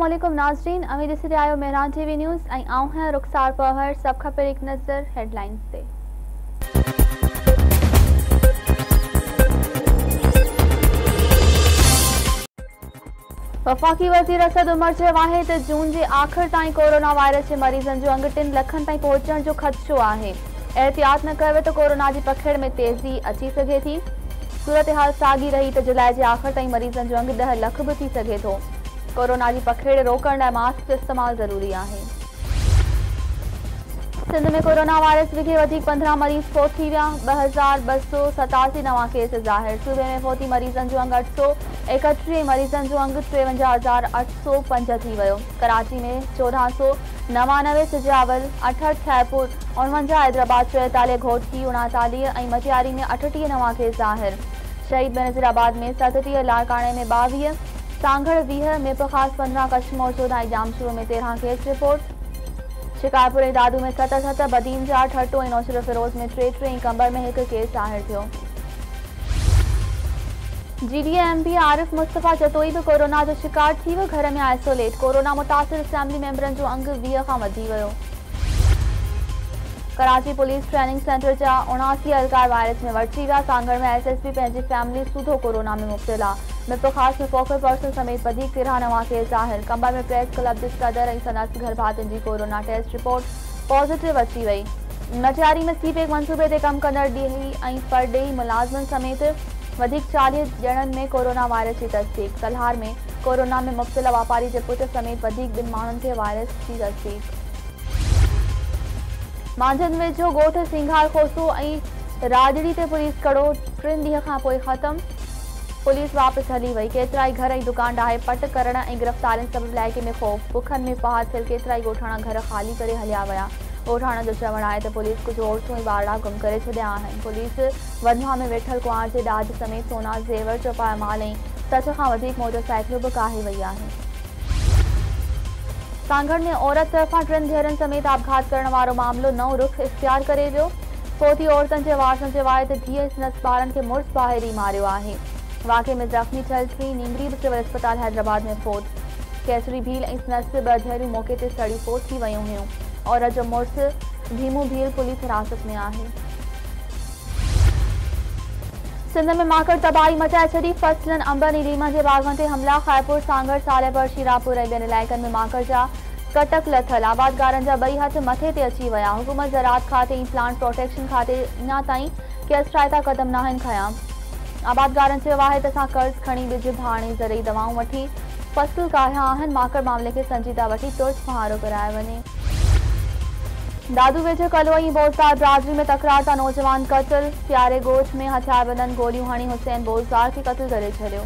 अस्सलामुअलैकुम नाज़रीन, अमीद से आयो मेहरान टीवी न्यूज़ ऐं आऊं हैं रुखसार पहर। सब खां पहिरीं हिकु नज़र हेडलाइंस ते। वफ़ाक़ी वज़ीर असद उमर चयो आहे त जून जे आख़िर ताईं कोरोना वायरस जे मरीज़नि जो अंग 3 लखनि ताईं पहुचण जो ख़दशो आहे। एहतियात न कयो त कोरोना जी पखिड़ में तेज़ी अची सघे थी। सूरत हाल साॻी रही त जुलाई जे आख़िर ताईं मरीज़नि जो अंग 10 लख बि थी सघे थो। कोरोना की पखिड़ रोकण लाइ मास्क जो इस्तेमाल ज़रूरी है। सिंध में कोरोना वायरस विघे 15 मरीज़ फोत थी विया। 2287 नवा केस ज़ाहिर। सूबे में फोती मरीज़न जो अंग 831, मरीज़न जो अंग 53,805 थी वियो। कराची में 1499, सिजावल 68, खैरपुर 49, हैदराबाद 44, घोटकी 39 और मटियारी में 38 नवा केस ज़ाहिर। शहीद बेनज़ीराबाद में 37, लाड़काणे में 22, सांगड़ 20, मेपखास 15, कश्मीर 14, जामशोर में 13 केस रिपोर्ट। शिकारपुर ऐं दादू में 7, बदीन जा 8 ऐं नौशर फिरोज में 3 कंबर में 1 केस ज़ाहिर थियो। GDA-MP आरिफ मुस्तफ़ा जतोई भी कोरोना जो शिकार थी वियो, घर में आइसोलेट। कोरोना मुतासिर असेंबली मेंबरनि जो अंग 20 खां वधी वियो। कराची पुलिस ट्रेनिंग सेंटर जा 79 एहलकार वायरस में वरची विया। सांगड़ में SSP पंहिंजी फैमिली सूधो कोरोना में मुब्तला। मेपखास में फोकल पर्सन समेत 13 नवा केस ज़ाहिर। कंबर में प्रेस क्लब जे सदर ऐं संदसि घर भातियुनि जी कोरोना टेस्ट रिपोर्ट पॉजिटिव अची वई। मटियारी में सीपेक मंसूबे ते कम कंदड़ ॾींही ऐं परॾेही मुलाज़िमनि समेत 40 ॼणनि में कोरोना वायरस की तस्दीक। कल्हार में कोरोना में मुब्तला वापारी के पुट समेत 2 माण्हुनि खे वायरस की तस्दीक। मांझंदि वेझो ॻोठ सिंघार खोसो ऐं राजड़ी ते पुलिस कड़ो 3 ॾींहं खां पोइ ख़त्म। पुलिस वापस हली वही। केतिरा ई घर ऐं दुकान ॾाहे पट करण ऐं गिरफ़्तारियुनि सबबि इलाइक़े में ख़ौफ़। बुखनि में पहाड़ थियल केतिरा ई ॻोठाणा घर ख़ाली करे हलिया विया। ॻोठाणनि जो चवणु आहे त पुलिस कुझु औरतूं ऐं ॿारड़ा गुम करे छॾिया आहिनि। पुलिस वधवा में वेठल कुंवार जे ॾाज समेत सोना, ज़ेवर, चौपाया माल ऐं 60 खां वधीक मोटरसाइकिलूं बि काहे वई आहिनि। सांगड़ में औरत तरफ़ां 3 धीअरुनि समेत आपघात करण वारो मामलो नओं रुख इख्तियार करे वियो। फोती औरतनि जे वारसनि चयो आहे त धीअ संदसि ॿारनि खे मुड़ुस ॿाहिरि ई मारियो आहे। वाक़े में ज़ख़्मी थियल 3 नींगरी भी सिविल अस्पताल हैदराबाद में फोत। केसरी भील ऐं संदसि 2 धीअरूं मौके ते सड़ी फोत थी वयूं हुयूं। औरत जो मुड़ुसु भीमू भील पुलिस हिरासत में आहे। सिंध में माकड़ तबाही मचाए छॾी। फसलनि, अंबनि ऐं लीमनि जे बाग़नि ते हमला। खैरपुर, सांगड़, सालेबर, शीरापुर ऐं ॿियनि इलाइक़नि में माकड़ जा कटक लथल। आबादगारनि जा 2 हथ मथे ते अची विया। हुकूमत ज़राअत खाते ऐं प्लांट प्रोटेक्शन खाते अञा ताईं के किफ़ायती क़दम नाहिनि खयां। आबादगारनि चयो आहे त असां कर्ज़ खणी ॿिज, भाण ऐं ज़रई दवाऊं वठी फसल काहिया आहिनि। माकड़ मामले खे संजीदा वठी तुर्त मुहारो करायो वञे। दादू वेझो कलो ऐं बोज़दार बिरादरी में तकरार सां नौजवान क़त्ल। प्यारे ॻोठ में हथियारबंदनि गोलियूं हणी हुसैन बोज़दार खे क़त्ल करे छॾियो।